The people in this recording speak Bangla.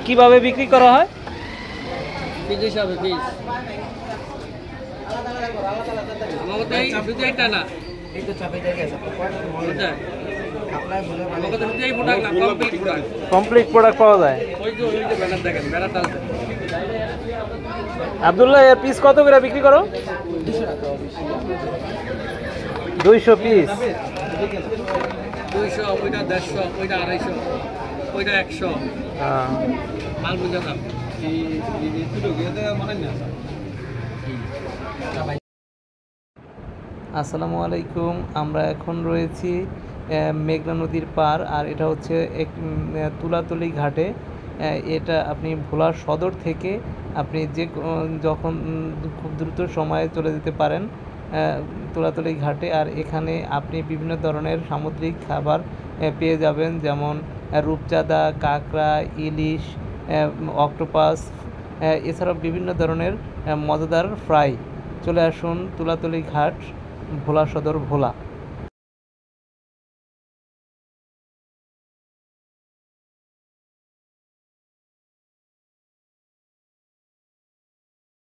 কিভাবে বিক্রি করা হয়? পিস হিসাবে পিস। কমপ্লিট প্রোডাক্ট পাওয়া যায়। আব্দুল্লাহ, এর পিস কত করে বিক্রি করো? 200 পিস। 200, ওইটা 150, ওইটা 250, ওইটা 100। মাল বুঝা দাম। আসসালামু আলাইকুম। আমরা এখন রয়েছি মেঘনা নদীর পার, আর এটা হচ্ছে এক তুলাতলি ঘাটে। এটা আপনি ভোলা সদর থেকে আপনি যখন খুব দ্রুত সময়ে চলে যেতে পারেন তুলাতলি ঘাটে। আর এখানে আপনি বিভিন্ন ধরনের সামুদ্রিক খাবার পেয়ে যাবেন, যেমন রূপচাঁদা, কাঁকড়া, ইলিশ, অক্টোপাস, এছাড়াও বিভিন্ন ধরনের মজাদার ফ্রাই। চলে আসুন তুলাতলি ঘাট, ভোলা সদর, ভোলা।